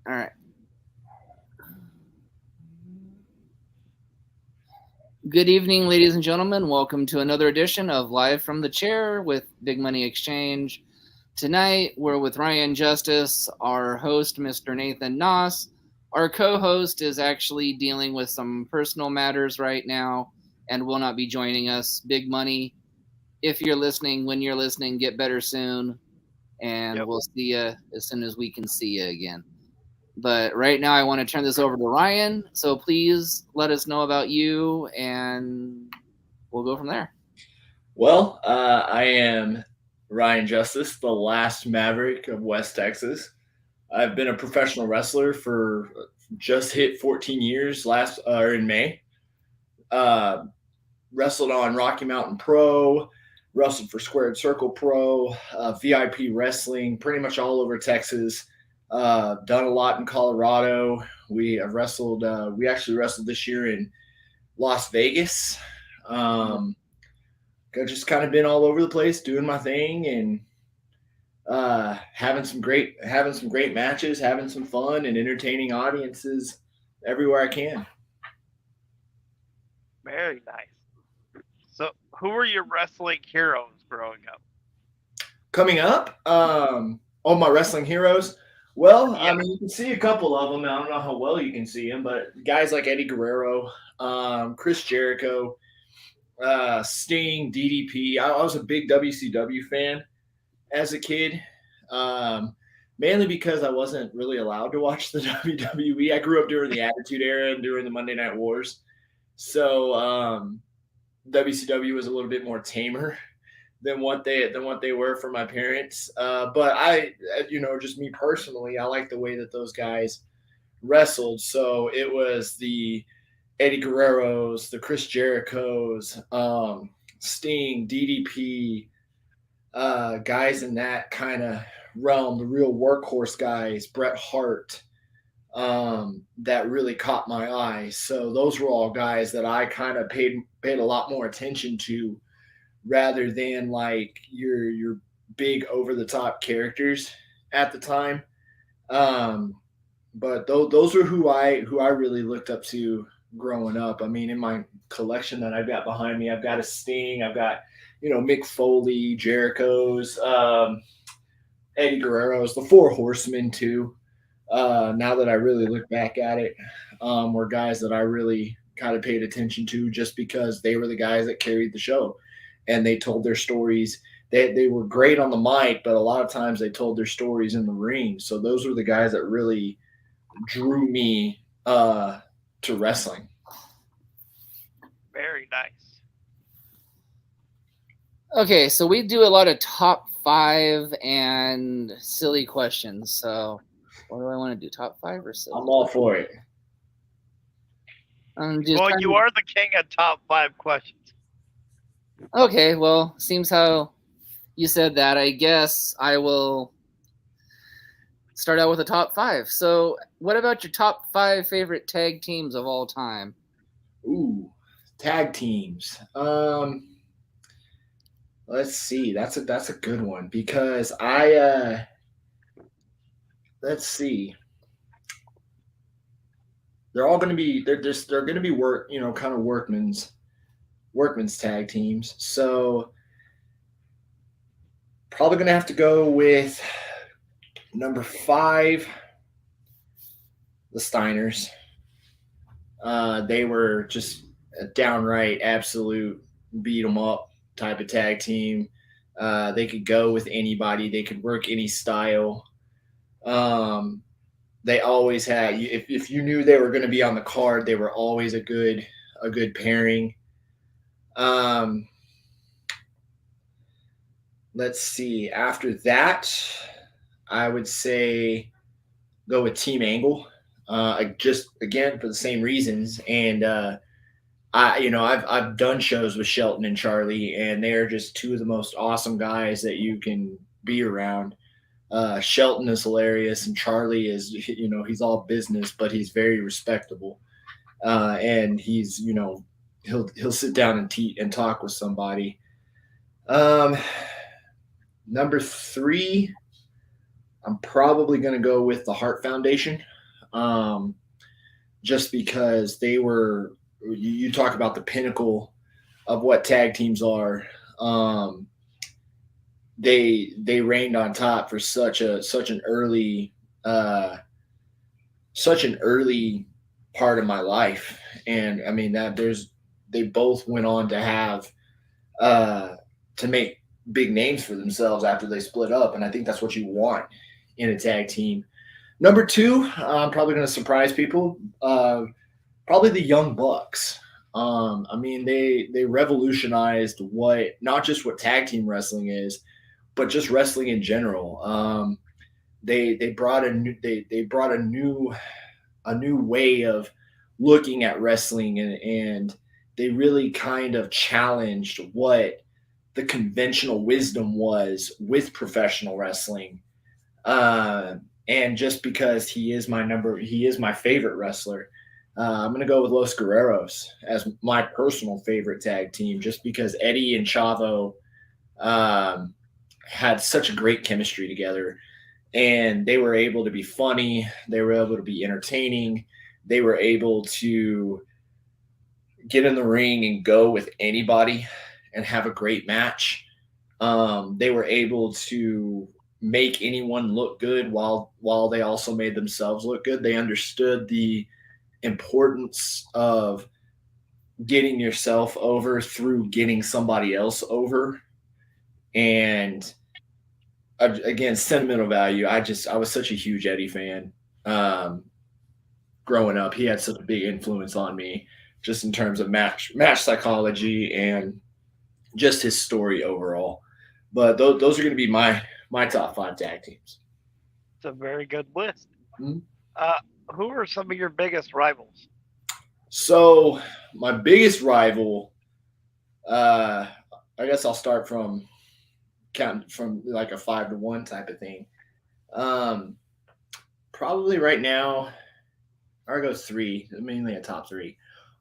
All right. Good evening, ladies and gentlemen. Welcome to another edition of Live from the Chair with Big Money Exchange. Tonight, we're with Ryan Justice, our host, Mr. Nathan Noss. Our co-host is actually dealing with some personal matters right now and will not be joining us. Big Money, if you're listening, when you're listening, get better soon, and we'll see you as soon as we can see you again. But right now, I want to turn this over to Ryan. So please let us know about you, and we'll go from there. Well, I am Ryan Justice, the last Maverick of West Texas. I've been a professional wrestler for just hit 14 years last in May. Uh, Wrestled on Rocky Mountain Pro, wrestled for Squared Circle Pro, VIP wrestling, pretty much all over Texas. Done a lot in Colorado. We have wrestled. We actually wrestled this year in Las Vegas. I've just kind of been all over the place doing my thing and having some great matches, having some fun, and entertaining audiences everywhere I can. Very nice. So, who were your wrestling heroes growing up? Coming up, all my wrestling heroes. Well, I mean, you can see a couple of them. I don't know how well you can see them, but guys like Eddie Guerrero, Chris Jericho, Sting, DDP. I was a big WCW fan as a kid, mainly because I wasn't really allowed to watch the WWE. I grew up during the Attitude Era and during the Monday Night Wars, so WCW was a little bit more tamer than what they were for my parents. But just me personally, I like the way that those guys wrestled. So it was the Eddie Guerreros, the Chris Jerichos, Sting, DDP, guys in that kind of realm, the real workhorse guys, Bret Hart, that really caught my eye. So those were all guys that I kind of paid a lot more attention to, rather than like your big over the top characters at the time. But those are who I really looked up to growing up. I mean, in my collection that I've got behind me, I've got a Sting, I've got Mick Foley, Jericho's, Eddie Guerrero's, the Four Horsemen too. Now that I really look back at it, were guys that I really kind of paid attention to just because they were the guys that carried the show and they told their stories. They were great on the mic, but a lot of times they told their stories in the ring. So those were the guys that really drew me to wrestling. Very nice. Okay, so we do a lot of top 5 and silly questions. So what do I want to do? Top 5 or silly? I'm all for it. Well, you are the king of top 5 questions. Okay, well, seems how you said that. I guess I will start out with a top 5. So what about your top 5 favorite tag teams of all time? Ooh, tag teams. Let's see. That's a good one because let's see. They're all going to be they're going to be kind of workman's tag teams. So probably going to have to go with number 5, the Steiners. They were just a downright absolute beat 'em up type of tag team. They could go with anybody. They could work any style. They always had. If you knew they were going to be on the card, they were always a good pairing. Let's see. After that, I would say go with Team Angle. Just again for the same reasons, and I've done shows with Shelton and Charlie, and they're just two of the most awesome guys that you can be around. Shelton is hilarious, and Charlie is he's all business, but he's very respectable, and he's he'll sit down and talk with somebody. Number 3, I'm probably going to go with the Hart Foundation. just because they were. You talk about the pinnacle of what tag teams are. Um, they reigned on top for uh, such an early part of my life, and I mean that they both went on to have uh, to make big names for themselves after they split up, and I think that's what you want in a tag team. Number two, I'm probably going to surprise people. Probably the Young Bucks. I mean, they revolutionized what not just what tag team wrestling is, but just wrestling in general. They brought they brought a new way of looking at wrestling, and they really kind of challenged what the conventional wisdom was with professional wrestling. Uh, and just because he is my favorite wrestler. I'm going to go with Los Guerreros as my personal favorite tag team, just because Eddie and Chavo um, had such a great chemistry together, and they were able to be funny. They were able to be entertaining. They were able to get in the ring and go with anybody and have a great match. They were able to make anyone look good while they also made themselves look good. They understood the importance of getting yourself over through getting somebody else over. And again, sentimental value. I was such a huge Eddie fan. Um, Growing up, he had such a big influence on me, just in terms of match psychology and just his story overall. But those are going to be my top five tag teams. It's a very good list. Mhm. Uh, who are some of your biggest rivals? So my biggest rival, uh, I guess I'll start from counting from like a 5-1 type of thing. Um, Probably right now, I'll go three, mainly a top three.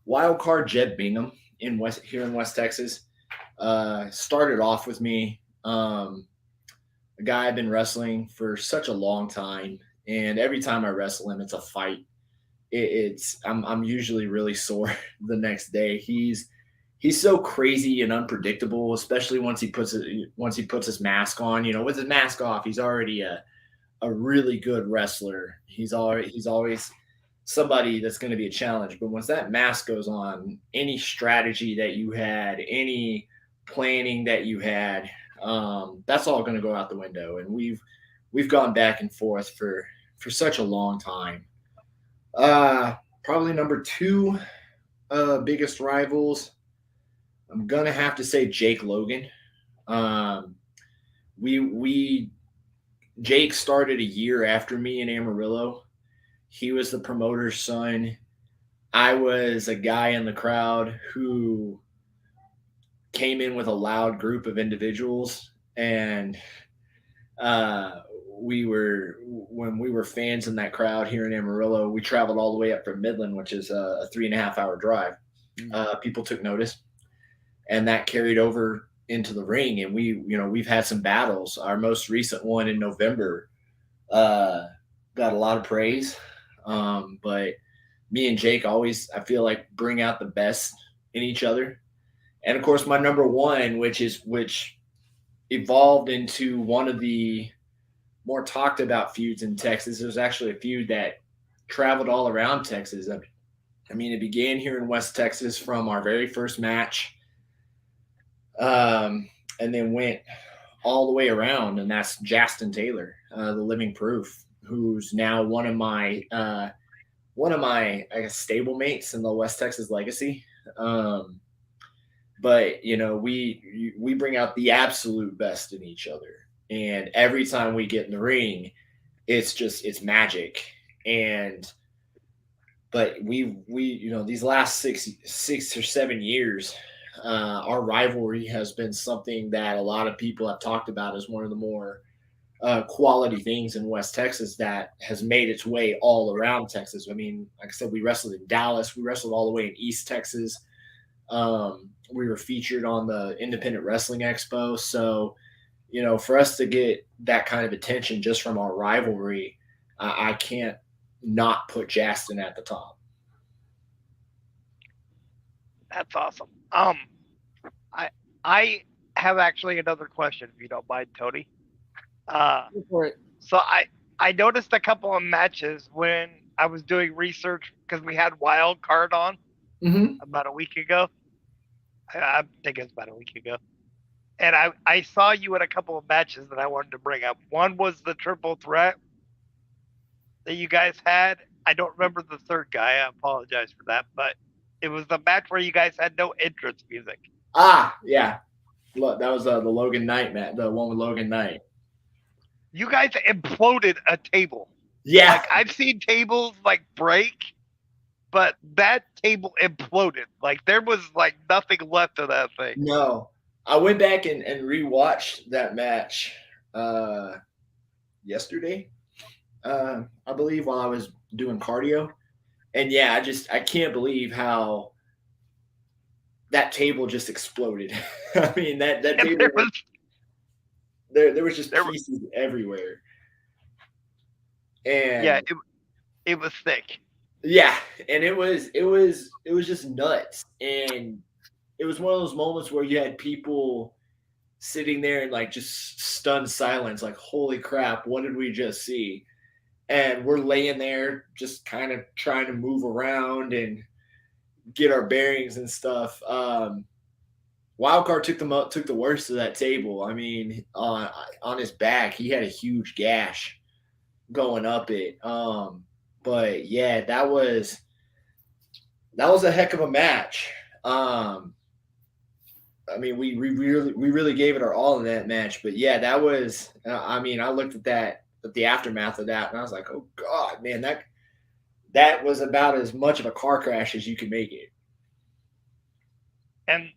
Wild card Jed Bingham here in West Texas. Started off with me. A guy I've been wrestling for such a long time, and every time I wrestle him, it's a fight. I'm usually really sore the next day. He's so crazy and unpredictable, especially once he puts his mask on. You know, with his mask off, he's already a really good wrestler. He's always somebody that's going to be a challenge. But once that mask goes on, any strategy that you had, any planning that you had, that's all going to go out the window. And we've gone back and forth for such a long time. Probably number two biggest rivals. I'm gonna have to say Jake Logan. Um, we Jake started a year after me in Amarillo. He was the promoter's son. I was a guy in the crowd who came in with a loud group of individuals, and when we were fans in that crowd here in Amarillo, we traveled all the way up from Midland, which is a 3.5 hour drive. People took notice, and that carried over into the ring. And we've had some battles. Our most recent one in November got a lot of praise. But me and Jake always, I feel like, bring out the best in each other. And of course, my number one, which evolved into one of the more talked about feuds in Texas. It was actually a feud that traveled all around Texas. I mean, it began here in West Texas from our very first match, and then went all the way around, and that's Justin Taylor, the Living Proof, who's now one of my I guess stablemates in the West Texas Legacy. But we bring out the absolute best in each other, and every time we get in the ring, it's magic. And but we these last 6 or 7 years, our rivalry has been something that a lot of people have talked about as one of the more quality things in West Texas that has made its way all around Texas. I mean, like I said, we wrestled in Dallas, we wrestled all the way in East Texas. We were featured on the Independent Wrestling Expo. So, for us to get that kind of attention just from our rivalry, I can't not put Justin at the top. That's awesome. I have actually another question, if you don't mind, Tony. Go for it. So I noticed a couple of matches when I was doing research because we had Wild Card on about a week ago. I think it's about a week ago. And I saw you in a couple of matches that I wanted to bring up. One was the triple threat that you guys had. I don't remember the third guy. I apologize for that, but it was the match where you guys had no entrance music. Yeah. Look, that was the Logan Knight match, the one with Logan Knight. You guys imploded a table. Yeah. Like, I've seen tables like break, but that table imploded. Like, there was like nothing left of that thing. No. I went back and rewatched that match yesterday, I believe, while I was doing cardio. And yeah, I can't believe how that table just exploded. I mean, that table there was just pieces everywhere. And yeah, it was thick. Yeah, and it was just nuts. And it was one of those moments where you had people sitting there in like just stunned silence, like, holy crap, what did we just see? And we're laying there just kind of trying to move around and get our bearings and stuff. Wildcard took the worst of that table. I mean, on his back, he had a huge gash going up it. But yeah, that was a heck of a match. I mean, we really gave it our all in that match. But yeah, that was. I mean, I looked at the aftermath of that, and I was like, oh God, man, that was about as much of a car crash as you could make it. And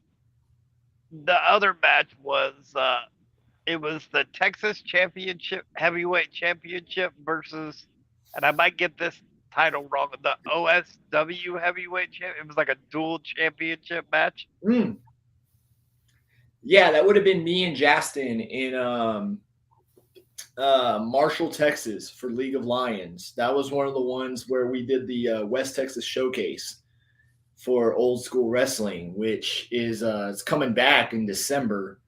the other match was it was the Texas Championship Heavyweight Championship versus, and I might get this title wrong, the OSW Heavyweight Champ. It was like a dual championship match. Yeah, that would have been me and Justin in Marshall, Texas for League of Lions. That was one of the ones where we did the West Texas Showcase for Old School Wrestling, which is it's coming back in December.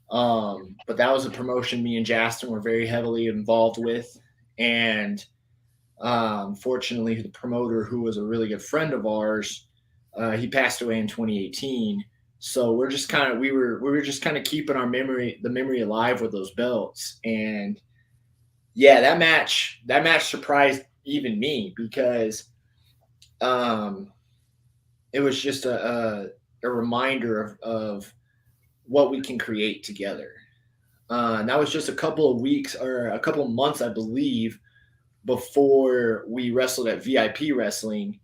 But that was a promotion me and Justin were very heavily involved with. And fortunately, the promoter, who was a really good friend of ours, he passed away in 2018. So we were just kind of keeping the memory alive with those belts. And yeah, that match surprised even me because it was just a reminder of what we can create together. And that was just a couple of weeks or a couple of months, I believe, before we wrestled at VIP Wrestling.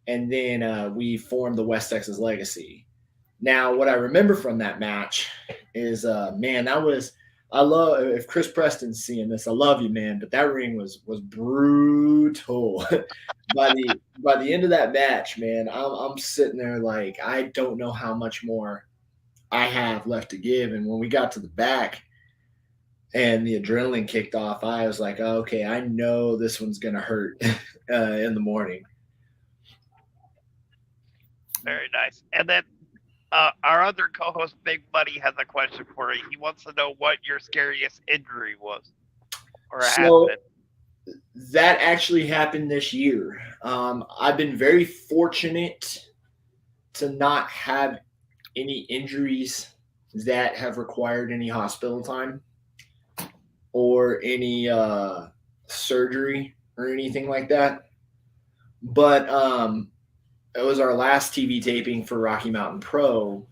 And then we formed the West Texas Legacy. Now, what I remember from that match is, man, I love, if Chris Preston's seeing this, I love you, man, but that ring was brutal. By the end of that match, man, I'm sitting there like, I don't know how much more I have left to give. And when we got to the back and the adrenaline kicked off, I was like, okay, I know this one's going to hurt in the morning. Very nice. And then our other co-host, Big Buddy, has a question for you. He wants to know what your scariest injury was, or has been. That actually happened this year. I've been very fortunate to not have any injuries that have required any hospital time or any surgery or anything like that. But it was our last TV taping for Rocky Mountain Pro,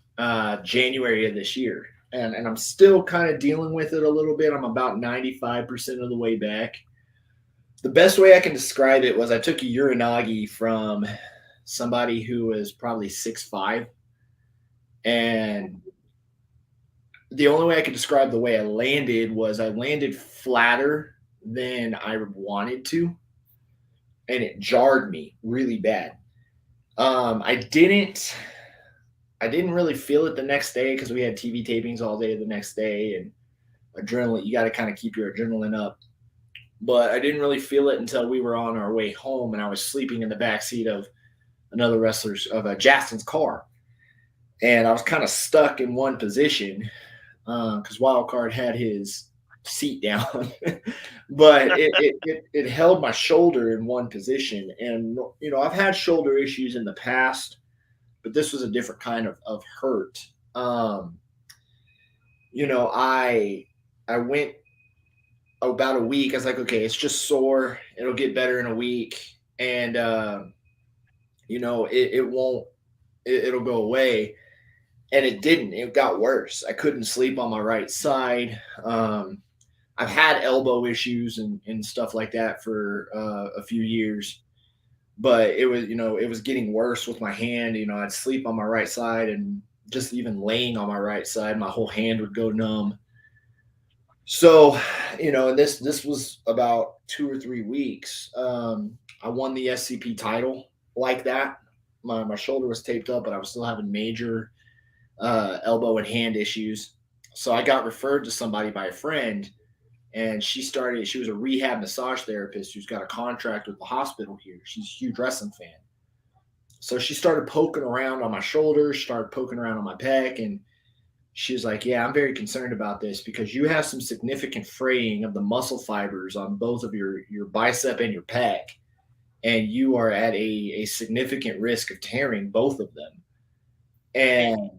January of this year. And I'm still kind of dealing with it a little bit. I'm about 95% of the way back. The best way I can describe it was I took a uranagi from somebody who was probably 6'5". And the only way I could describe the way I landed was I landed flatter than I wanted to. And it jarred me really bad. I didn't really feel it the next day because we had TV tapings all day the next day, and adrenaline, you got to kind of keep your adrenaline up. but I didn't really feel it until we were on our way home, and I was sleeping in the back seat of another wrestler's of Justin's car, and I was kind of stuck in one position because Wildcard had his seat down, but it held my shoulder in one position. And, I've had shoulder issues in the past, but this was a different kind of hurt. I went about a week. I was like, okay, it's just sore. It'll get better in a week. And, it won't, it'll go away. And it didn't. It got worse. I couldn't sleep on my right side. I've had elbow issues and stuff like that for a few years, but it was getting worse with my hand. I'd sleep on my right side, and just even laying on my right side, my whole hand would go numb. So, this was about 2 or 3 weeks. I won the SCP title like that. My shoulder was taped up, but I was still having major elbow and hand issues. So I got referred to somebody by a friend, and she was a rehab massage therapist who's got a contract with the hospital here. She's a huge wrestling fan. So she started poking around on my shoulders, started poking around on my pec, and she was like, yeah, I'm very concerned about this because you have some significant fraying of the muscle fibers on both of your bicep and your pec, and you are at a significant risk of tearing both of them. And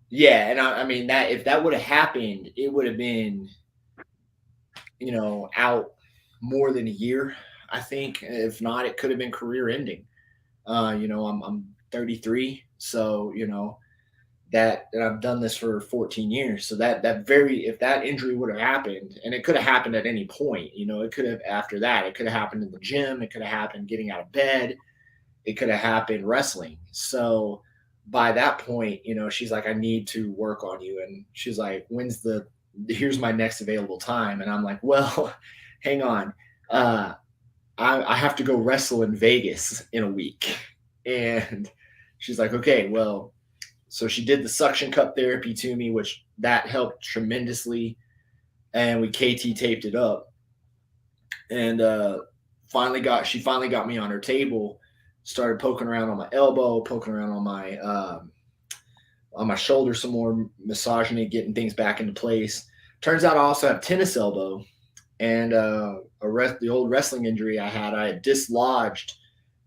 yeah, and I mean that if that would have happened, it would have been, out more than a year. I think if not, it could have been career ending. I'm 33, so that I've done this for 14 years. So if that injury would have happened, and it could have happened at any point, it could have after that, it could have happened in the gym, it could have happened getting out of bed, it could have happened wrestling. So by that point, she's like, I need to work on you. And she's like, here's my next available time. And I'm like, well, hang on. I have to go wrestle in Vegas in a week. And she's like, okay, well, so she did the suction cup therapy to me, which that helped tremendously. And we KT taped it up. And she finally got me on her table, started poking around on my elbow, poking around on my shoulder some more, massaging it, getting things back into place. Turns out I also have tennis elbow, and the old wrestling injury I had dislodged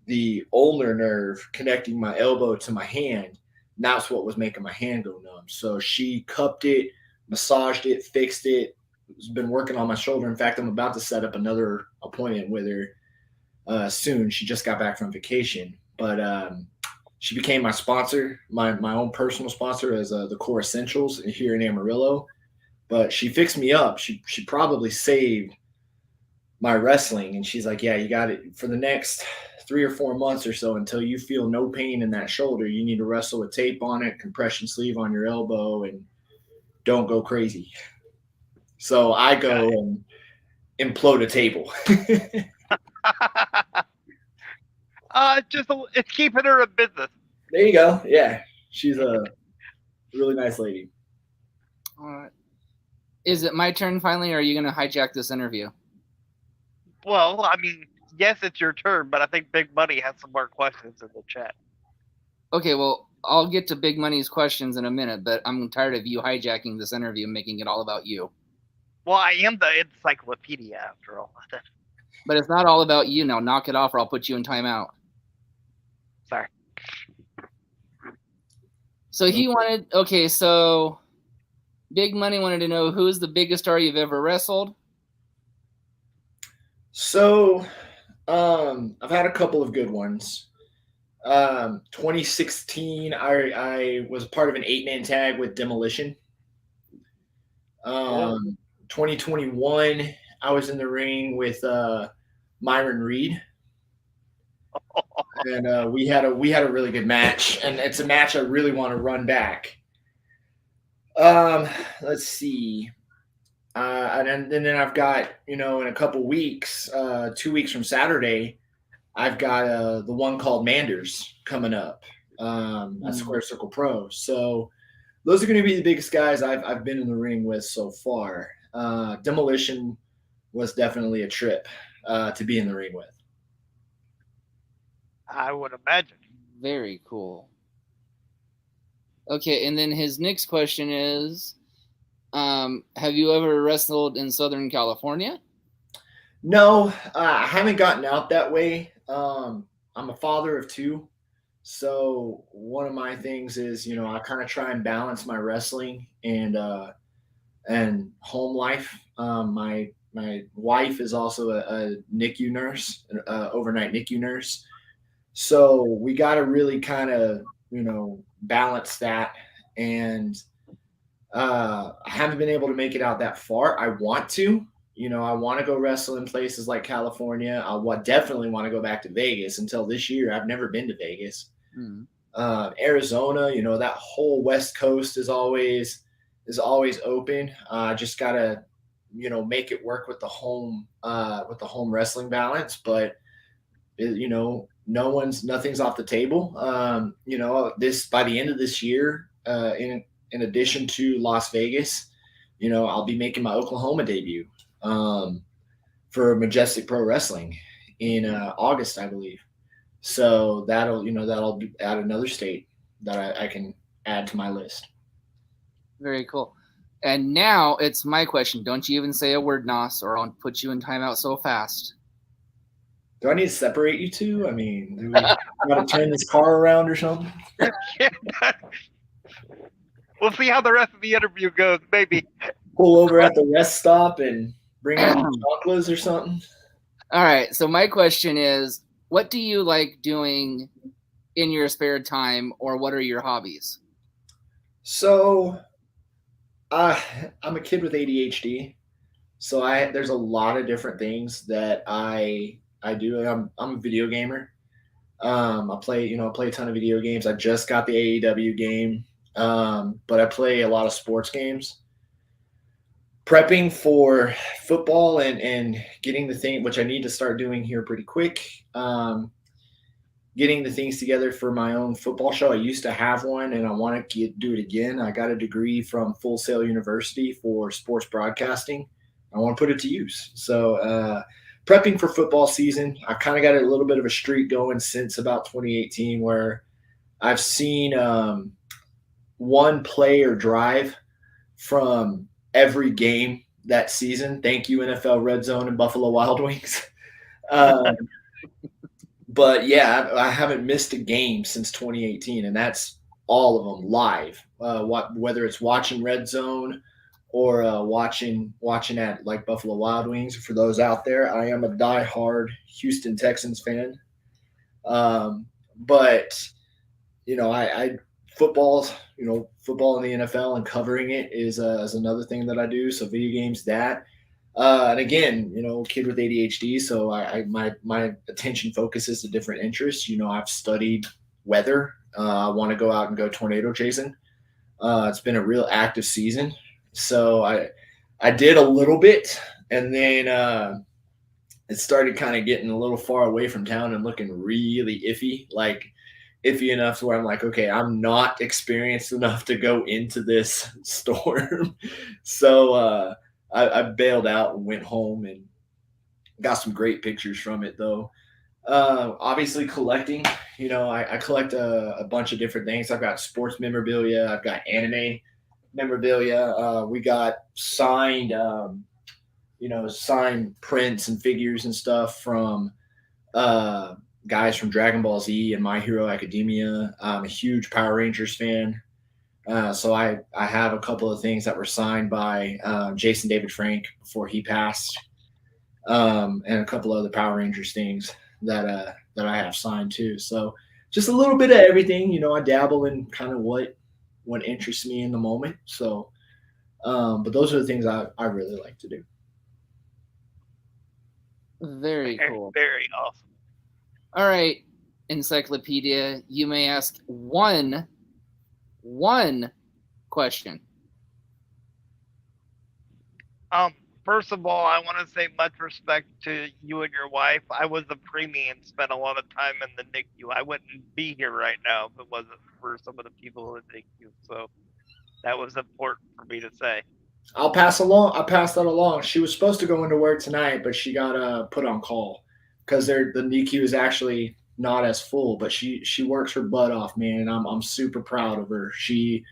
the ulnar nerve connecting my elbow to my hand. And that's what was making my hand go numb. So she cupped it, massaged it, fixed it. Has been working on my shoulder. In fact, I'm about to set up another appointment with her soon. She just got back from vacation, but she became my sponsor, my own personal sponsor as the Core Essentials here in Amarillo. But she fixed me up. She probably saved my wrestling. And she's like, yeah, you got it for the next 3 or 4 months or so until you feel no pain in that shoulder. You need to wrestle with tape on it, compression sleeve on your elbow, and don't go crazy. So I go and implode a table. It's keeping her in business. There you go. Yeah, she's a really nice lady. Is it my turn finally, or are you going to hijack this interview? Well, I mean, yes, it's your turn, but I think Big Money has some more questions in the chat. Okay, well, I'll get to Big Money's questions in a minute, but I'm tired of you hijacking this interview and making it all about you. Well, I am the encyclopedia after all. But it's not all about you now. Knock it off or I'll put you in timeout. Sorry. So so Big Money wanted to know, who's the biggest star you've ever wrestled? So I've had a couple of good ones. 2016, I was part of an 8-man tag with Demolition. 2021, I was in the ring with Myron Reed, and we had a really good match, and it's a match I really want to run back. Let's see. And then I've got, in a couple weeks, 2 weeks from Saturday, I've got the one called Manders coming up at Square Circle Pro. So those are going to be the biggest guys I've been in the ring with so far. Demolition was definitely a trip to be in the ring with. I would imagine. Very cool. Okay, and then his next question is, have you ever wrestled in Southern California? No, I haven't gotten out that way. I'm a father of two. So one of my things is, I kind of try and balance my wrestling and home life. My wife is also a NICU nurse, overnight NICU nurse. So we got to really kind of balance that. And I haven't been able to make it out that far. I want to. I want to go wrestle in places like California. Definitely want to go back to Vegas. Until this year, I've never been to Vegas. Mm. Arizona, that whole West Coast is always open. Just gotta, make it work with the home wrestling balance. But nothing's off the table. This by the end of this year, in addition to Las Vegas, I'll be making my Oklahoma debut for Majestic Pro Wrestling in August, I believe. So that'll be add another state that I can add to my list. Very cool. And now it's my question. Don't you even say a word, Nos, or I'll put you in timeout so fast. Do I need to separate you two? I mean, do we got to turn this car around or something? We'll see how the rest of the interview goes, maybe. Pull over at the rest stop and bring out chocolates or something. All right. So my question is, what do you like doing in your spare time, or what are your hobbies? So I'm a kid with ADHD. So there's a lot of different things that I do. I'm a video gamer. I play a ton of video games. I just got the AEW game. But I play a lot of sports games. Prepping for football and getting the thing, which I need to start doing here pretty quick. Getting the things together for my own football show. I used to have one, and I want to do it again. I got a degree from Full Sail University for sports broadcasting. I want to put it to use. So prepping for football season. I kind of got a little bit of a streak going since about 2018 where I've seen one play or drive from every game that season. Thank you, NFL Red Zone and Buffalo Wild Wings. But yeah, I haven't missed a game since 2018, and that's all of them live. Whether it's watching Red Zone or watching at like Buffalo Wild Wings. For those out there, I am a diehard Houston Texans fan. But I football in the NFL and covering it is another thing that I do. So video games, that. And again, kid with ADHD, so my attention focuses to different interests. I've studied weather. I want to go out and go tornado chasing. It's been a real active season, so I did a little bit, and then it started kind of getting a little far away from town and looking really iffy, iffy enough to where I'm like, okay, I'm not experienced enough to go into this storm. So I bailed out and went home and got some great pictures from it, though. Obviously collecting, I collect a bunch of different things. I've got sports memorabilia. I've got anime memorabilia. We got signed, signed prints and figures and stuff from guys from Dragon Ball Z and My Hero Academia. I'm a huge Power Rangers fan. So I have a couple of things that were signed by Jason David Frank before he passed, and a couple other Power Rangers things that I have signed too. So just a little bit of everything. I dabble in kind of what interests me in the moment. So, but those are the things I really like to do. Very cool. Very awesome. All right, Encyclopedia, you may ask one question. First of all, I want to say much respect to you and your wife. I was a preemie and spent a lot of time in the NICU. I wouldn't be here right now if it wasn't for some of the people in the NICU. So that was important for me to say. I'll pass that along. She was supposed to go into work tonight, but she got put on call because the NICU is actually not as full. But she works her butt off, man, and I'm super proud of her. She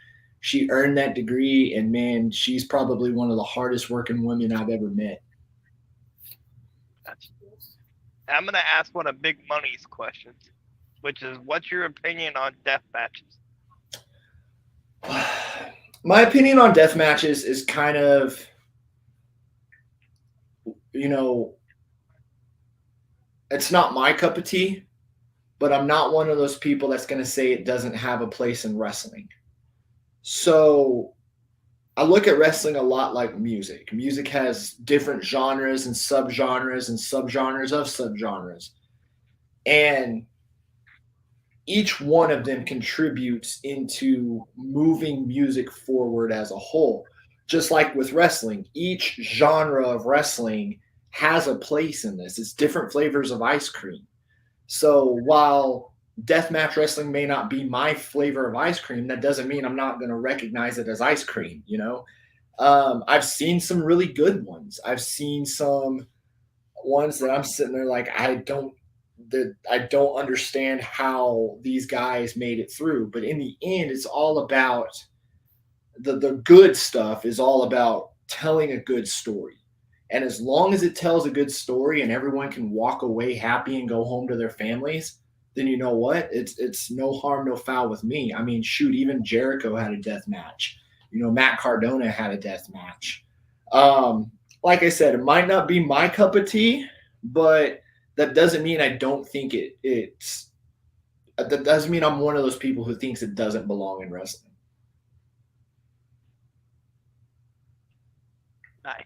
earned that degree, and man, she's probably one of the hardest working women I've ever met. I'm gonna ask one of Big Money's questions, which is, what's your opinion on death matches? My opinion on death matches is kind of, it's not my cup of tea, but I'm not one of those people that's going to say it doesn't have a place in wrestling. So I look at wrestling a lot like music. Music has different genres and subgenres of subgenres. And each one of them contributes into moving music forward as a whole. Just like with wrestling, each genre of wrestling has a place in this. It's different flavors of ice cream. So while deathmatch wrestling may not be my flavor of ice cream, that doesn't mean I'm not going to recognize it as ice cream, I've seen some really good ones. I've seen some ones that I'm sitting there like, I don't understand how these guys made it through. But in the end, it's all about the good stuff is all about telling a good story. And as long as it tells a good story and everyone can walk away happy and go home to their families, then you know what? It's no harm, no foul with me. I mean, shoot, even Jericho had a death match. Matt Cardona had a death match. Like I said, it might not be my cup of tea, but that doesn't mean I don't think it's that doesn't mean I'm one of those people who thinks it doesn't belong in wrestling. Nice.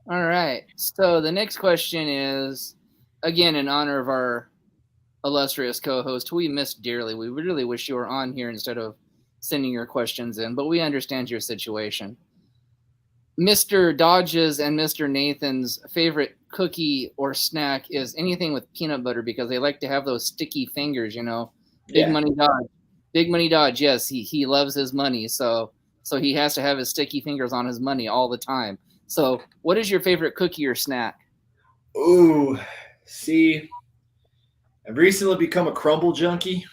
All right. So the next question is, again, in honor of our illustrious co-host, who we miss dearly. We really wish you were on here instead of sending your questions in, but we understand your situation. Mr. Dodge's and Mr. Nathan's favorite cookie or snack is anything with peanut butter because they like to have those sticky fingers, Big Money Dodge. Big Money Dodge, yes, he loves his money, so he has to have his sticky fingers on his money all the time. So what is your favorite cookie or snack? Ooh, see, I've recently become a crumble junkie.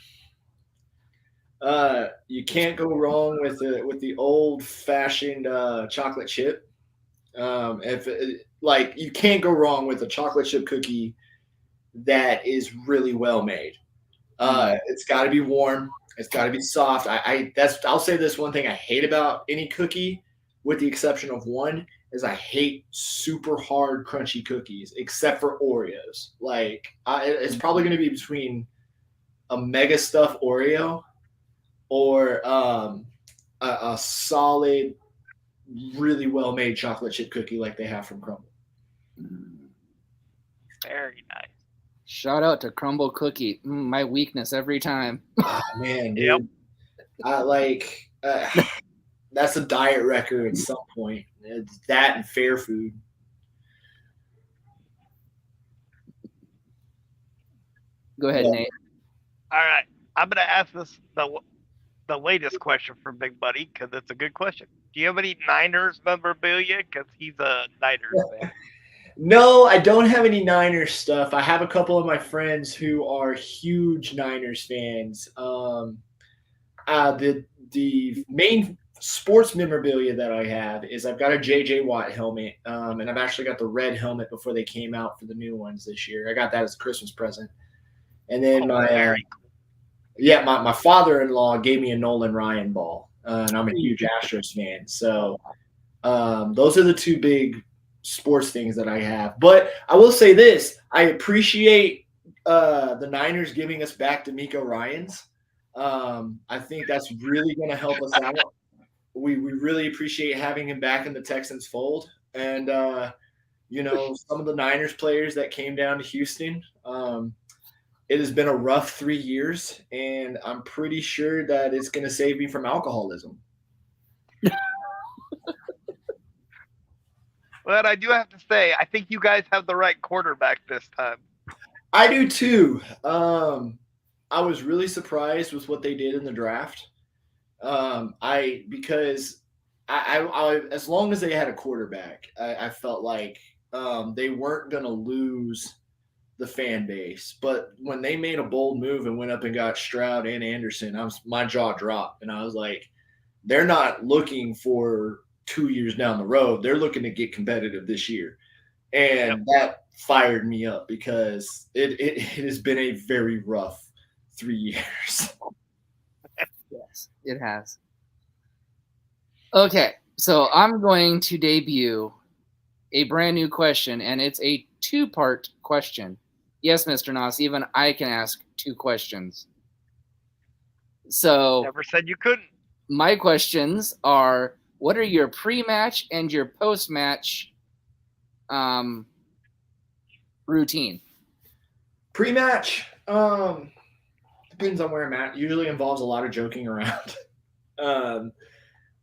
You can't go wrong with the old-fashioned chocolate chip. You can't go wrong with a chocolate chip cookie that is really well made. It's got to be warm. It's got to be soft. I'll say this one thing I hate about any cookie, with the exception of one, is I hate super hard crunchy cookies, except for Oreos. It's probably going to be between a mega stuffed Oreo or a solid, really well made chocolate chip cookie like they have from Crumble. Very nice. Shout out to Crumble Cookie. My weakness every time. Oh, man, dude. Yep. That's a diet record at some point. It's that and fair food. Go ahead, Nate. All right. I'm going to ask this the latest question for Big Buddy because it's a good question. Do you have any Niners memorabilia? Because he's a Niners fan. No, I don't have any Niners stuff. I have a couple of my friends who are huge Niners fans. The main sports memorabilia that I have is I've got a J.J. Watt helmet, and I've actually got the red helmet before they came out for the new ones this year. I got that as a Christmas present. And then my father-in-law gave me a Nolan Ryan ball, and I'm a huge Astros fan. So those are the two big sports things that I have. But I will say this: I appreciate the Niners giving us back D'Amico Ryans. I think that's really going to help us out. We really appreciate having him back in the Texans fold. And, some of the Niners players that came down to Houston, it has been a rough 3 years, and I'm pretty sure that it's going to save me from alcoholism. But I do have to say, I think you guys have the right quarterback this time. I do too. I was really surprised with what they did in the draft. Because I as long as they had a quarterback, I felt like they weren't going to lose the fan base. But when they made a bold move and went up and got Stroud and Anderson, my jaw dropped, and I was like, they're not looking for 2 years down the road. They're looking to get competitive this year. And that fired me up because it has been a very rough 3 years. Yes, it has. Okay, so I'm going to debut a brand new question, and it's a two-part question. Yes, Mr. Noss, even I can ask two questions. So never said you couldn't. My questions are: what are your pre-match and your post-match routine? Pre-match, depends on where I'm at. Usually involves a lot of joking around.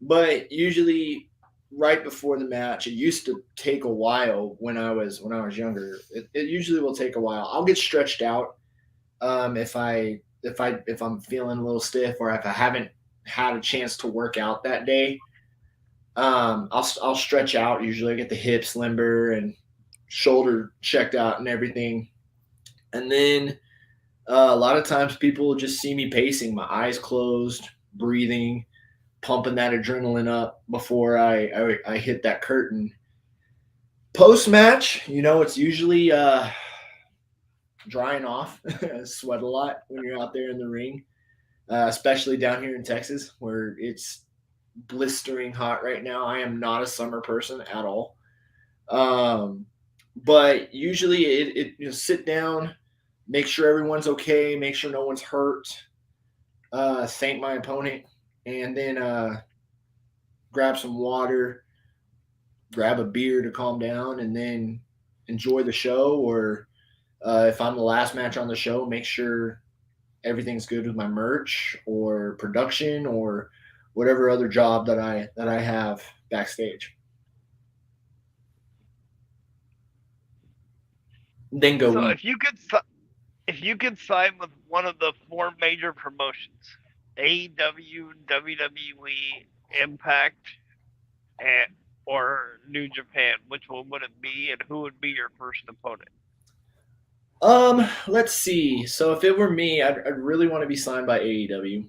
But usually right before the match, it used to take a while when I was younger. It usually will take a while. I'll get stretched out if I'm feeling a little stiff or if I haven't had a chance to work out that day. I'll stretch out. Usually I get the hips limber and shoulder checked out and everything. And then a lot of times people will just see me pacing, my eyes closed, breathing, pumping that adrenaline up before I hit that curtain. Post match, it's usually drying off. Sweat a lot when you're out there in the ring, especially down here in Texas where it's blistering hot right now. I am not a summer person at all. But usually it sit down, make sure everyone's okay, make sure no one's hurt, thank my opponent, and then grab some water, grab a beer to calm down, and then enjoy the show. Or if I'm the last match on the show, make sure everything's good with my merch or production or whatever other job that I have backstage. Then go. So if you could sign with one of the four major promotions, AEW, WWE, Impact, or New Japan, which one would it be, and who would be your first opponent? Let's see. So if it were me, I'd really want to be signed by AEW.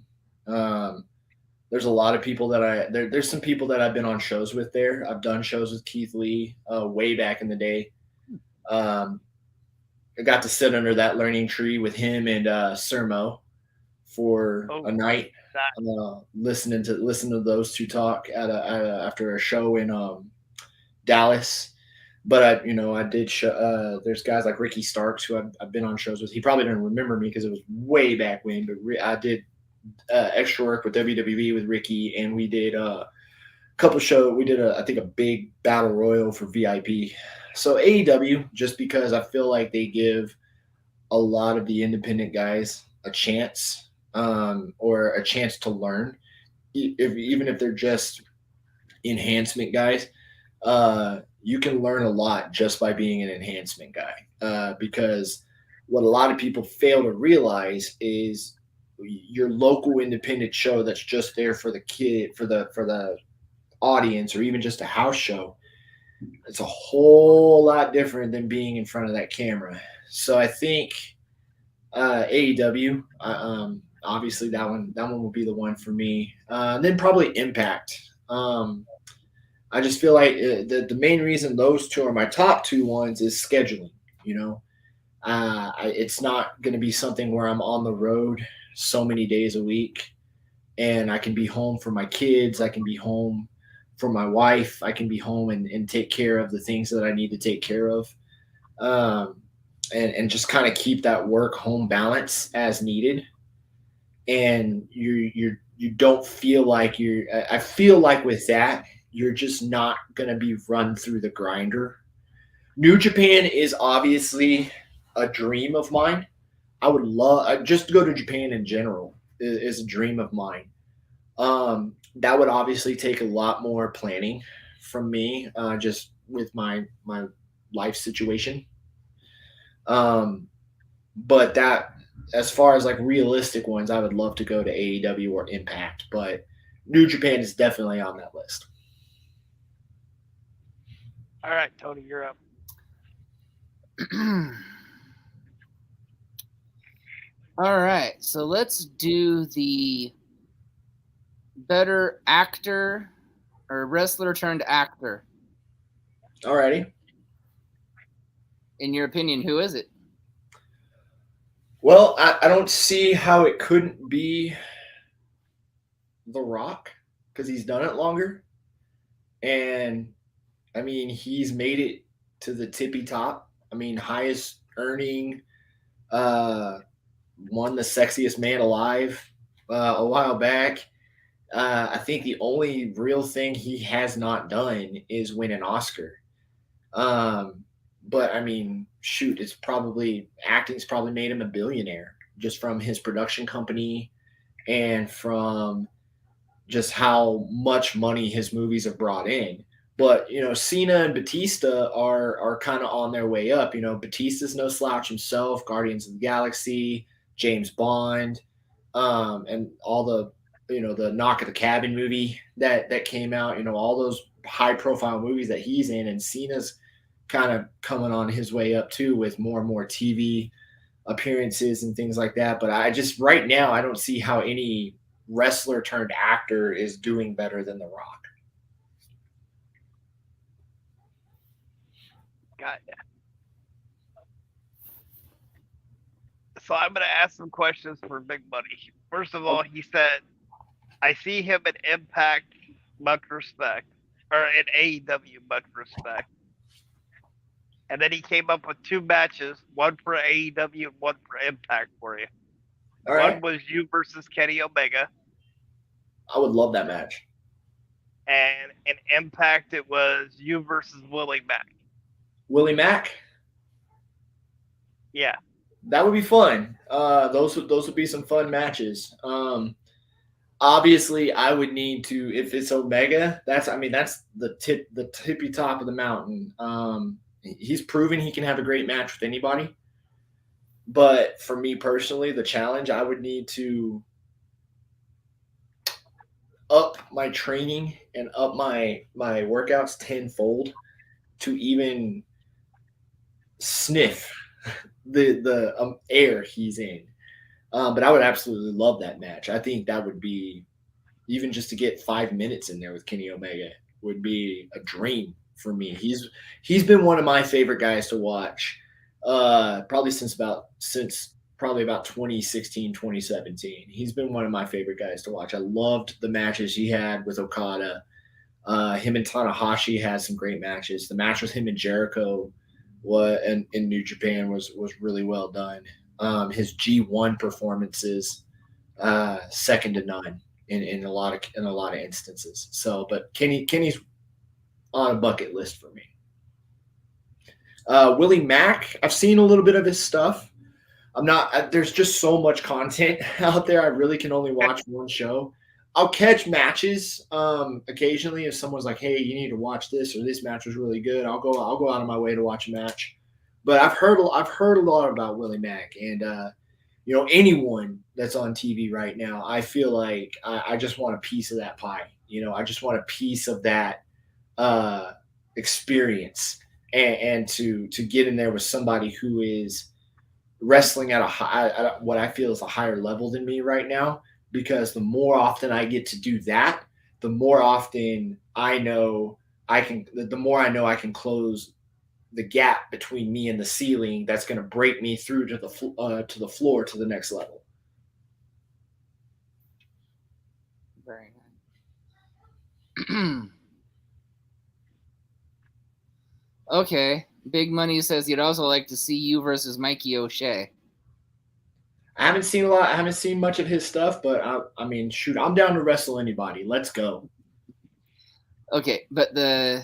There's a lot of people that there's some people that I've been on shows with there. I've done shows with Keith Lee way back in the day. I got to sit under that learning tree with him and Sermo for a night, listening to those two talk after a show in Dallas. But I did show. There's guys like Ricky Starks who I've been on shows with. He probably didn't remember me because it was way back when. But I did extra work with WWE with Ricky, and we did a couple shows. We did I think a big battle royal for VIP. So AEW, just because I feel like they give a lot of the independent guys a chance, or a chance to learn, even if they're just enhancement guys. You can learn a lot just by being an enhancement guy, because what a lot of people fail to realize is your local independent show that's just there for the kid, for the audience, or even just a house show. It's a whole lot different than being in front of that camera. So I think AEW, obviously that one will be the one for me. And then probably Impact. I just feel like the main reason those two are my top two ones is scheduling. It's not going to be something where I'm on the road so many days a week, and I can be home for my kids. I can be home for my wife. I can be home and take care of the things that I need to take care of, and just kind of keep that work home balance as needed. And you don't feel like I feel like with that, you're just not going to be run through the grinder. New Japan is obviously a dream of mine. I would love just to go to Japan in general is a dream of mine. That would obviously take a lot more planning from me, just with my life situation. But that, as far as like realistic ones, I would love to go to AEW or Impact. But New Japan is definitely on that list. All right, Tony, you're up. All right, so let's do the better actor or wrestler turned actor. Alrighty. In your opinion, who is it? Well, I don't see how it couldn't be The Rock because he's done it longer. And, I mean, he's made it to the tippy top. I mean, highest earning, won the sexiest man alive a while back. I think the only real thing he has not done is win an Oscar. But I mean, shoot, acting's probably made him a billionaire just from his production company and from just how much money his movies have brought in. But Cena and Batista are kind of on their way up. Batista's no slouch himself. Guardians of the Galaxy, James Bond, and all the Knock at the Cabin movie that came out. All those high profile movies that he's in, and Cena's kind of coming on his way up too with more and more TV appearances and things like that. But right now I don't see how any wrestler turned actor is doing better than The Rock. Got ya. So I'm going to ask some questions for Big Money. First of all, he said, I see him in Impact, much respect, or in AEW, much respect. And then he came up with 2 matches, one for AEW and one for Impact for you. All right. One was you versus Kenny Omega. I would love that match. And in Impact, it was you versus Willie Mack. Willie Mack? Yeah. That would be fun. Those would be some fun matches. Obviously, I would need to, if it's Omega, that's the tippy top of the mountain. He's proven he can have a great match with anybody. But for me personally, the challenge, I would need to up my training and up my workouts tenfold to even sniff the air he's in. But I would absolutely love that match. I think that would be, even just to get 5 minutes in there with Kenny Omega, would be a dream for me. He's been one of my favorite guys to watch, probably since about 2016, 2017. He's been one of my favorite guys to watch. I loved the matches he had with Okada. Him and Tanahashi had some great matches. The match with him and Jericho in New Japan was really well done. His G1 performances, second to none in a lot of instances. So, but Kenny's on a bucket list for me. Willie Mack, I've seen a little bit of his stuff. There's just so much content out there. I really can only watch one show. I'll catch matches occasionally if someone's like, "Hey, you need to watch this," or "This match was really good." I'll go out of my way to watch a match. But I've heard a lot about Willie Mack, and anyone that's on TV right now, I feel like I just want a piece of that pie. I just want a piece of that experience, and to get in there with somebody who is wrestling at what I feel is a higher level than me right now. Because the more often I get to do that, the more often I know I can close the gap between me and the ceiling that's going to break me through to the floor to the next level. Very nice. Okay. Big Money says you'd also like to see you versus Mikey O'Shea. I haven't seen a lot. I haven't seen much of his stuff, but I mean, shoot, I'm down to wrestle anybody. Let's go. Okay, but the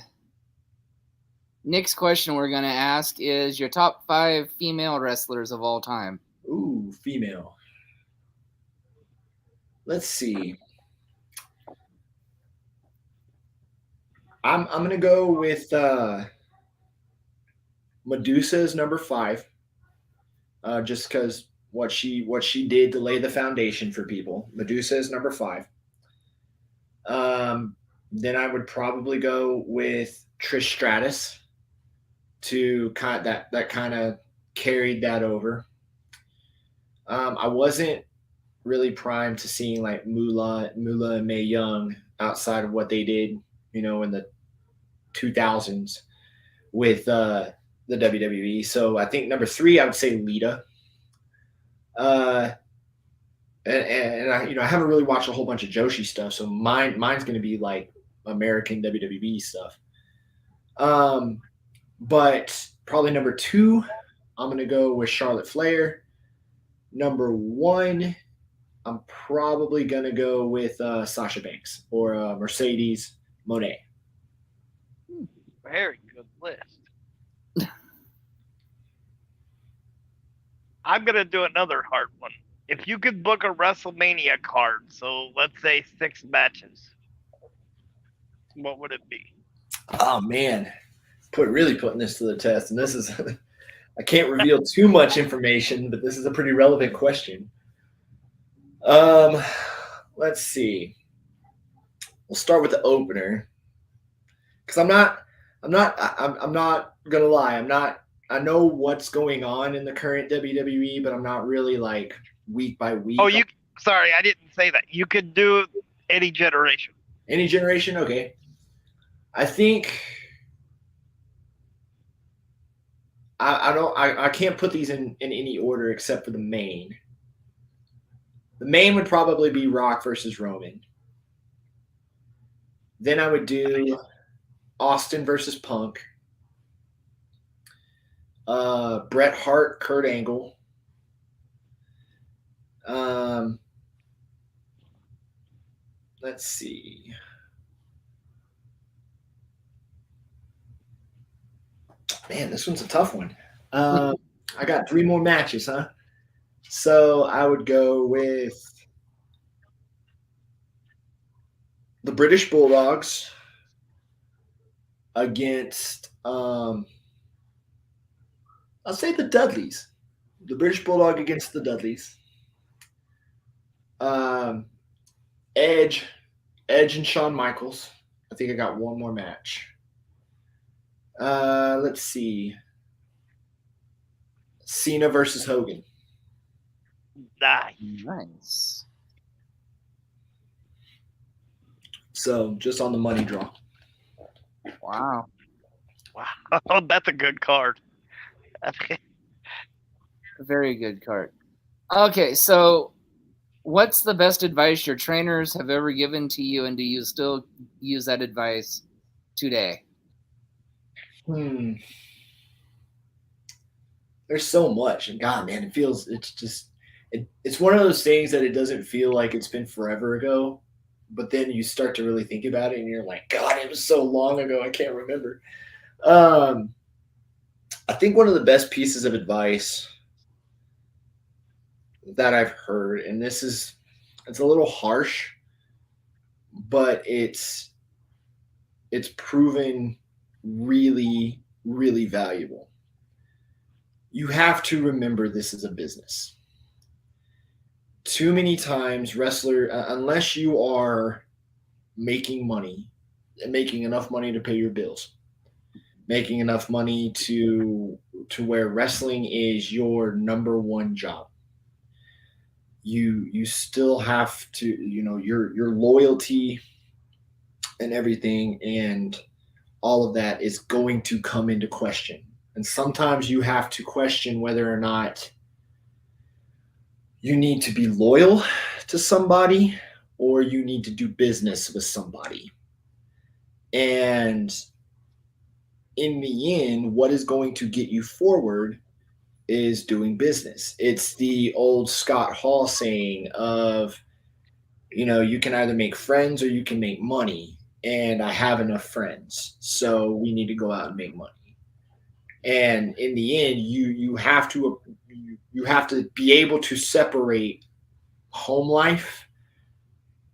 next question we're going to ask is your top 5 female wrestlers of all time. Ooh, female. Let's see. I'm going to go with Medusa's number 5, just because what she did to lay the foundation for people. Medusa is number 5. Then I would probably go with Trish Stratus to kind of, that kind of carried that over. I wasn't really primed to seeing like Moolah and Mae Young outside of what they did, in the 2000s with the WWE. So I think number 3, I would say Lita. And I haven't really watched a whole bunch of Joshi stuff, so mine's going to be like American WWE stuff. But probably number 2, I'm going to go with Charlotte Flair. Number 1, I'm probably going to go with Sasha Banks or Mercedes Moné. Very good list. I'm going to do another hard one. If you could book a WrestleMania card, so let's say 6 matches, what would it be? Oh, man. Really putting this to the test. And this is, I can't reveal too much information, but this is a pretty relevant question. Let's see. We'll start with the opener. Because I'm not gonna lie. I know what's going on in the current WWE, but I'm not really like week by week. Oh, sorry, I didn't say that. You could do any generation. Any generation? Okay. I think I can't put these in any order except for the main. The main would probably be Rock versus Roman. Then I would do Austin versus Punk. Bret Hart, Kurt Angle. Let's see. Man, this one's a tough one. I got 3 more matches, huh? So I would go with the British Bulldogs against, I'll say the Dudleys. The British Bulldog against the Dudleys. Edge and Shawn Michaels. I think I got one more match. Let's see. Cena versus Hogan. Nice. So just on the money draw. Wow. Wow, that's a good card. Very good card. Okay, so what's the best advice your trainers have ever given to you, and do you still use that advice today? There's so much, and God, man, it's one of those things that it doesn't feel like it's been forever ago, but then you start to really think about it, and you're like, God, it was so long ago, I can't remember. I think one of the best pieces of advice that I've heard, and it's a little harsh, but it's proven really, really valuable. You have to remember this is a business. Too many times, unless you are making money and making enough money to pay your bills, making enough money to where wrestling is your number one job, you still have to, your loyalty and everything and all of that is going to come into question. And sometimes you have to question whether or not you need to be loyal to somebody or you need to do business with somebody. And in the end, what is going to get you forward is doing business. It's the old Scott Hall saying of, you can either make friends or you can make money. And I have enough friends, so we need to go out and make money. And in the end, you have to be able to separate home life.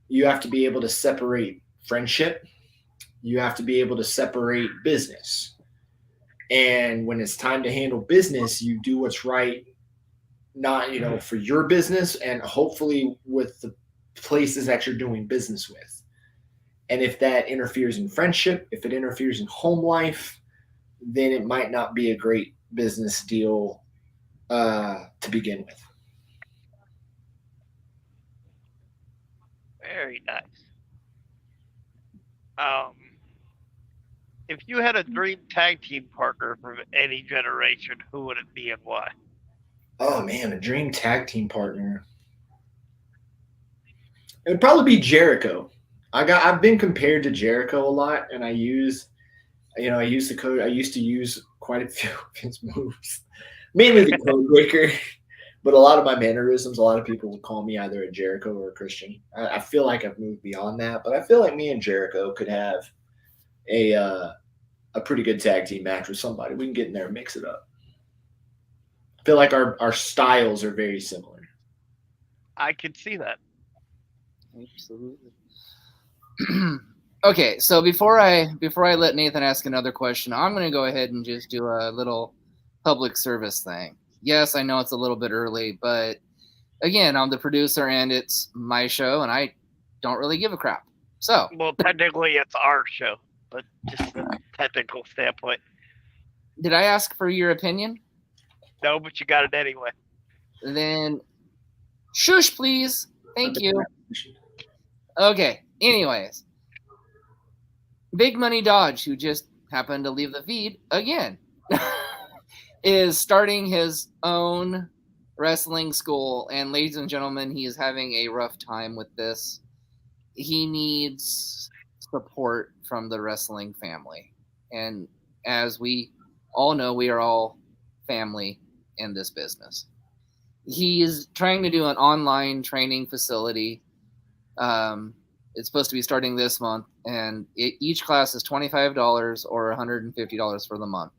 You have to be able to separate friendship. You have to be able to separate business. And when it's time to handle business, you do what's right, not, for your business and hopefully with the places that you're doing business with. And if that interferes in friendship, if it interferes in home life, then it might not be a great business deal to begin with. Very nice. If you had a dream tag team partner from any generation, who would it be and why? Oh man, a dream tag team partner. It would probably be Jericho. I've been compared to Jericho a lot, and I used I used to use quite a few of his moves, mainly the code breaker, but a lot of my mannerisms. A lot of people would call me either a Jericho or a Christian. I feel like I've moved beyond that, but I feel like me and Jericho could have a pretty good tag team match with somebody. We can get in there and mix it up. I feel like our styles are very similar. I can see that. Absolutely. Okay, so before I let Nathan ask another question, I'm going to go ahead and just do a little public service thing. Yes, I know it's a little bit early, but again, I'm the producer and it's my show, and I don't really give a crap. So, well, technically, it's our show, but just from a technical standpoint. Did I ask for your opinion? No, but you got it anyway. Then, shush, please. Thank you. Okay. Anyways, Big Money Dodge, who just happened to leave the feed again, is starting his own wrestling school. And ladies and gentlemen, he is having a rough time with this. He needs support from the wrestling family. And as we all know, we are all family in this business. He is trying to do an online training facility. It's supposed to be starting this month, and each class is $25 or $150 for the month.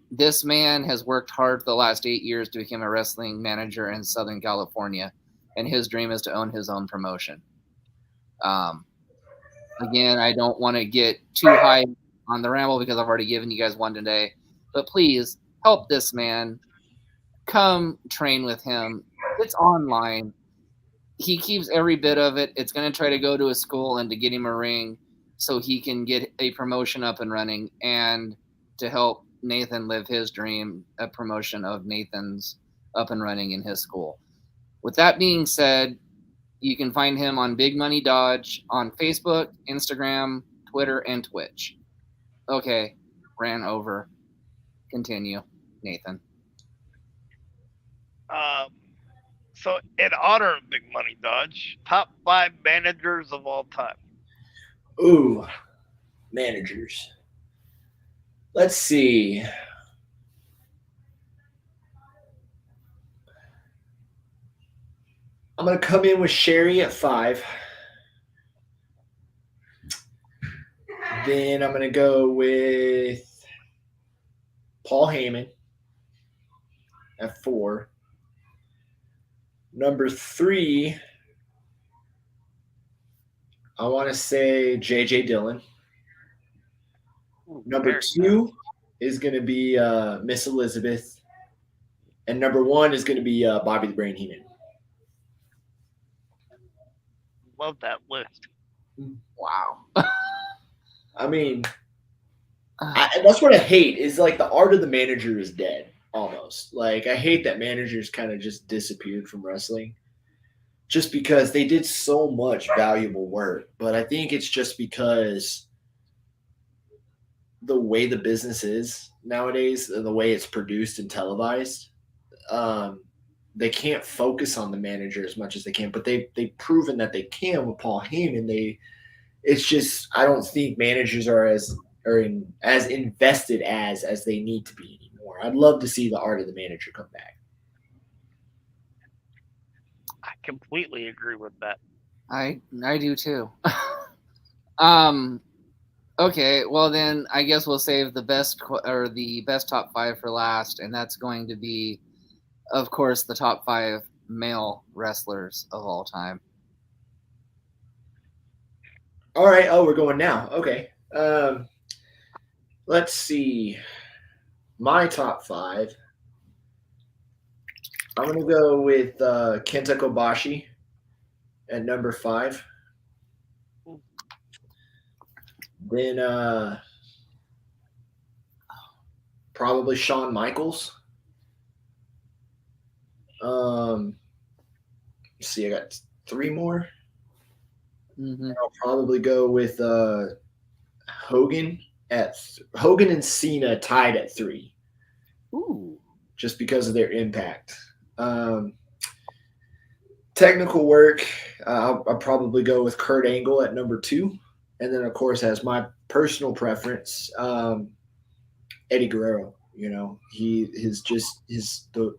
This man has worked hard for the last 8 years to become a wrestling manager in Southern California, and his dream is to own his own promotion. Again, I don't want to get too high on the ramble because I've already given you guys one today, but please help this man. Come train with him. It's online. He keeps every bit of it. It's going to try to go to a school and to get him a ring so he can get a promotion up and running, and to help Nathan live his dream, a promotion of Nathan's up and running in his school. With that being said, you can find him on Big Money Dodge on Facebook, Instagram, Twitter, and Twitch. Okay, ran over. Continue, Nathan. So in honor of Big Money Dodge, top 5 managers of all time. Ooh, managers. Let's see. I'm going to come in with Sherry at 5. Then I'm going to go with Paul Heyman at 4. Number 3, I want to say J.J. Dillon. Number 2 is going to be Miss Elizabeth. And number 1 is going to be Bobby the Brain Heenan. Love that list. Wow. I mean, that's what I hate is like the art of the manager is dead almost. Like I hate that managers kind of just disappeared from wrestling just because they did so much valuable work. But I think it's just because the way the business is nowadays and the way it's produced and televised, they can't focus on the manager as much as they can. But they've proven that they can with Paul Heyman. It's just I don't think managers are as invested as they need to be anymore. I'd love to see the art of the manager come back. I completely agree with that. I do too. Okay, well then I guess we'll save the best top 5 for last, and that's going to be, of course, the top 5 male wrestlers of all time. All right. Oh, we're going now. Okay. Let's see. My top 5. I'm going to go with Kenta Kobashi at number 5. Then probably Shawn Michaels. See, I got 3 more. I'll probably go with Hogan Hogan and Cena tied at 3. Ooh. Just because of their impact. Technical work, I'll probably go with Kurt Angle at number 2. And then, of course, as my personal preference, Eddie Guerrero. You know, the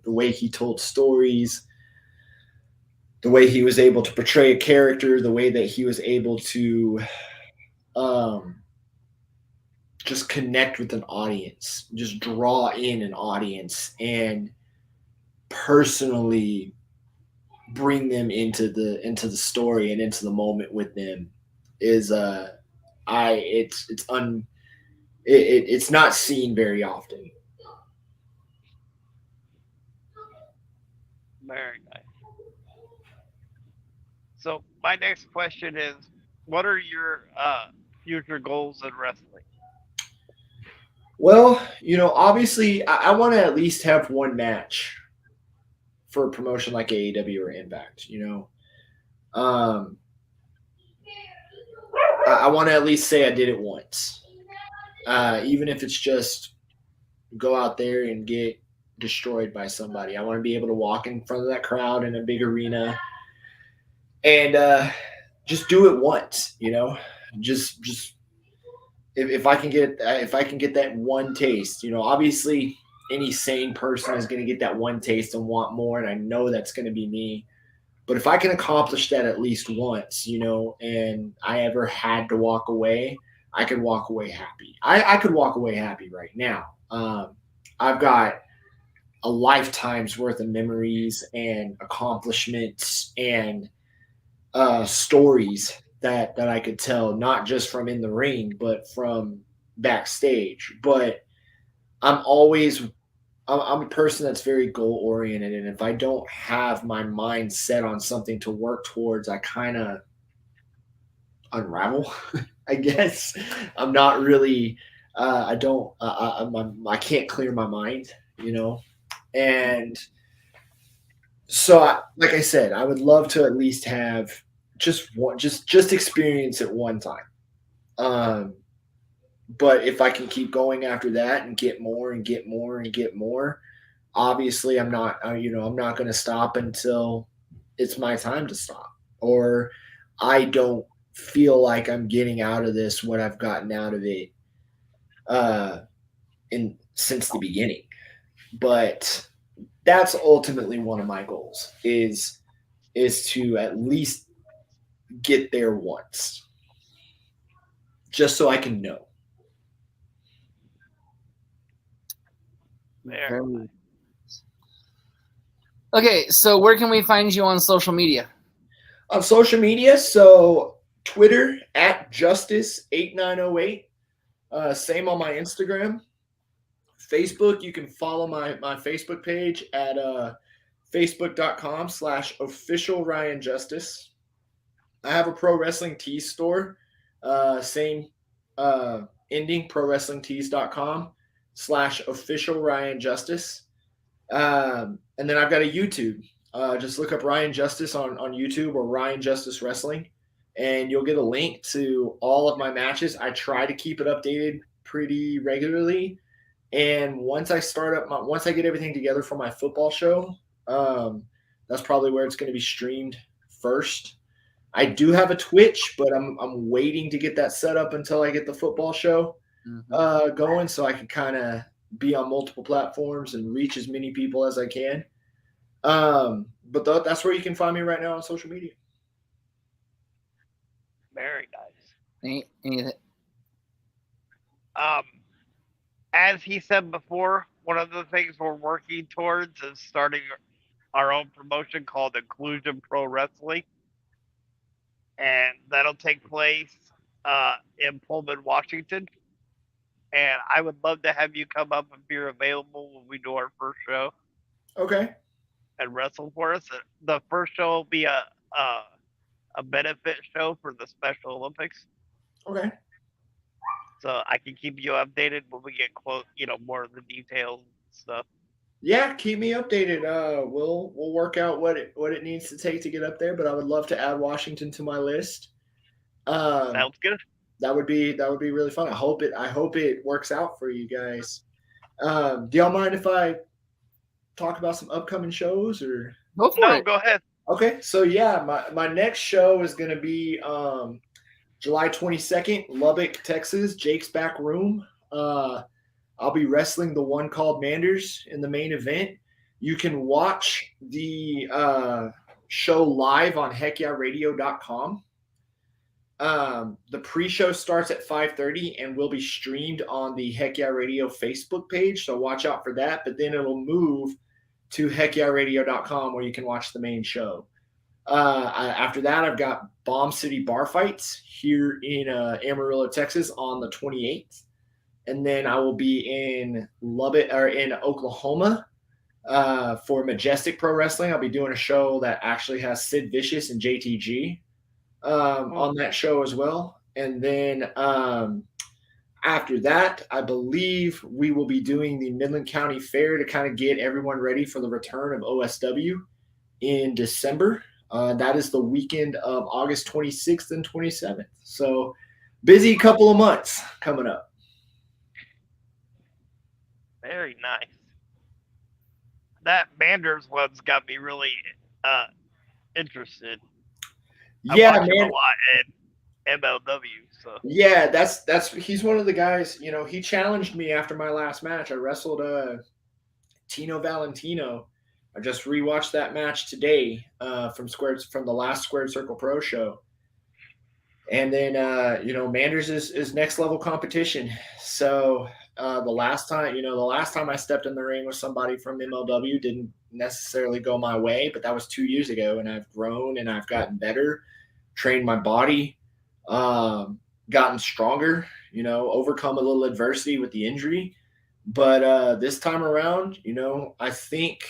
way he told stories, the way he was able to portray a character, the way that he was able to just connect with an audience, just draw in an audience, and personally bring them into the story and into the moment with them is it's not seen very often. Very nice. So my next question is, what are your future goals in wrestling? Well, obviously, I want to at least have one match for a promotion like AEW or Impact. I want to at least say I did it once, even if it's just go out there and get destroyed by somebody. I want to be able to walk in front of that crowd in a big arena and just do it once. Just if I can get that one taste. Obviously any sane person is going to get that one taste and want more, and I know that's going to be me. But if I can accomplish that at least once, and I ever had to walk away, I could walk away happy. I could walk away happy right now. I've got a lifetime's worth of memories and accomplishments and stories that I could tell, not just from in the ring, but from backstage. But I'm a person that's very goal oriented, and if I don't have my mind set on something to work towards, I kind of unravel. I guess I'm not really. I don't. I can't clear my mind, and so like I said, I would love to at least have just one, just experience it one time. But if I can keep going after that and get more and get more and get more, obviously I'm not going to stop until it's my time to stop, or I don't feel like I'm getting out of this what I've gotten out of it since the beginning. But that's ultimately one of my goals is to at least get there once, just so I can know. Very Okay, so where can we find you on social media? On social media, so Twitter at Justice8908. Same on my Instagram. Facebook, you can follow my Facebook page at facebook.com/official Ryan Justice. I have a pro wrestling tees store. Same ending, prowrestlingtees.com/official Ryan Justice. And then I've got a YouTube. Just look up Ryan Justice on YouTube or Ryan Justice Wrestling, and you'll get a link to all of my matches. I try to keep it updated pretty regularly. And once I get everything together for my football show, that's probably where it's going to be streamed first. I do have a Twitch, but I'm waiting to get that set up until I get the football show going, so I can kind of be on multiple platforms and reach as many people as I can. But that's where you can find me right now on social media. Very nice. Anything? As he said before, one of the things we're working towards is starting our own promotion called Inclusion Pro Wrestling, and that'll take place in Pullman, Washington. And I would love to have you come up if you're available when we do our first show. Okay. And wrestle for us. The first show will be a benefit show for the Special Olympics. Okay. so I can keep you updated when we get close. More of the details and stuff. Yeah, keep me updated. We'll work out what it needs to take to get up there, but I would love to add Washington to my list. Sounds good. That would be really fun. I hope it works out for you guys. Do y'all mind if I talk about some upcoming shows or? Go for it. Go ahead. Okay, so yeah, my next show is going to be July 22nd, Lubbock, Texas, Jake's Back Room. I'll be wrestling the one called Manders in the main event. You can watch the show live on heckyeahradio.com. The pre-show starts at 5:30 and will be streamed on the Heck Yeah Radio Facebook page, so watch out for that. But then it'll move to heckyeahradio.com where you can watch the main show. After that, I've got Bomb City Bar Fights here in Amarillo, Texas on the 28th. And then I will be in Lubbock or in Oklahoma for Majestic Pro Wrestling. I'll be doing a show that actually has Sid Vicious and JTG on that show as well. And then after that, I believe we will be doing the Midland County Fair to kind of get everyone ready for the return of OSW in December. That is the weekend of August 26th and 27th. So busy couple of months coming up. Very nice. That Manders one's got me really interested. Yeah, I watch him a lot at MLW. So yeah, he's one of the guys. He challenged me after my last match. I wrestled Tino Valentino. I just rewatched that match today from the last Squared Circle Pro show. And then Manders is next level competition. So the last time I stepped in the ring with somebody from MLW didn't necessarily go my way, but that was 2 years ago, and I've grown and I've gotten better, trained my body, gotten stronger, overcome a little adversity with the injury. But this time around, I think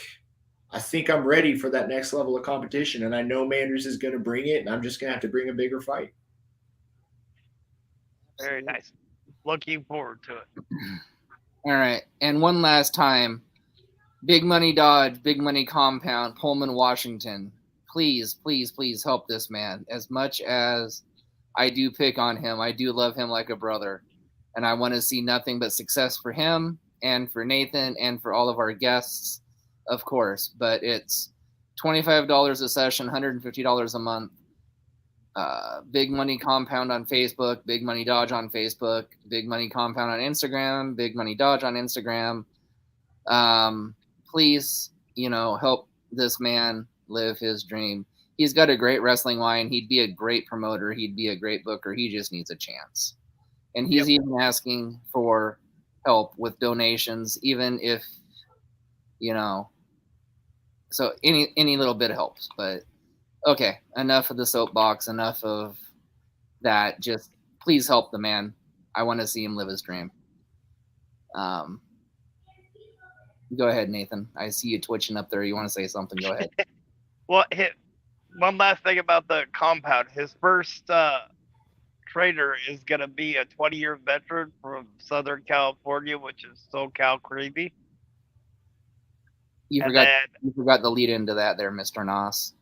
I'm ready for that next level of competition, and I know Manders is going to bring it, and I'm just going to have to bring a bigger fight. Very nice. Looking forward to it. All right. And one last time, Big Money Dodge, Big Money Compound, Pullman, Washington. Please, please, please help this man. As much as I do pick on him, I do love him like a brother. And I want to see nothing but success for him and for Nathan and for all of our guests, of course. But it's $25 a session, $150 a month. Big Money Compound on Facebook, Big Money Dodge on Facebook, Big Money Compound on Instagram, Big Money Dodge on Instagram. Please, help this man live his dream. He's got a great wrestling line. He'd be a great promoter. He'd be a great booker. He just needs a chance. And he's even asking for help with donations, even if, so any little bit helps. But okay, enough of the soapbox, enough of that. Just please help the man. I want to see him live his dream. Go ahead, Nathan. I see you twitching up there. You want to say something? Go ahead. Well, one last thing about the compound. His first trainer is going to be a 20-year veteran from Southern California, which is SoCal Creepy. You forgot the lead into that there, Mr. Noss.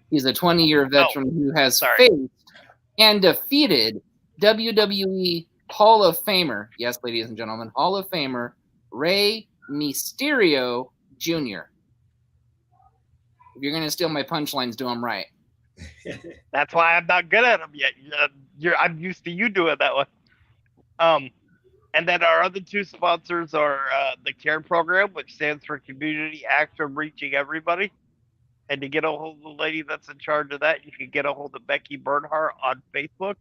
He's a 20-year veteran who has faced and defeated WWE Hall of Famer, yes, ladies and gentlemen, Hall of Famer Rey Mysterio Jr. If you're going to steal my punchlines, do them right. That's why I'm not good at them yet. I'm used to you doing that one. And then our other two sponsors are the CARE program, which stands for Community Action Reaching Everybody. And to get a hold of the lady that's in charge of that, you can get a hold of Becky Bernhardt on Facebook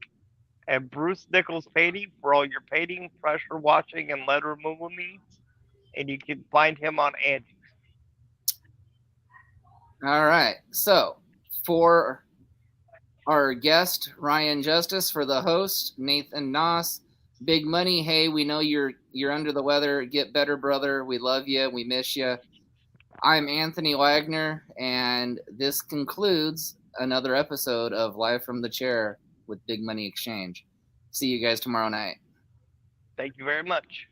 and Bruce Nichols Painting for all your painting, pressure washing, and lead removal needs. And you can find him on Angie's. All right. So for our guest, Ryan Justice, for the host, Nathan Noss, Big Money, hey, we know you're under the weather. Get better, brother. We love you. We miss you. I'm Anthony Wagner, and this concludes another episode of Live from the Chair with Big Money Exchange. See you guys tomorrow night. Thank you very much.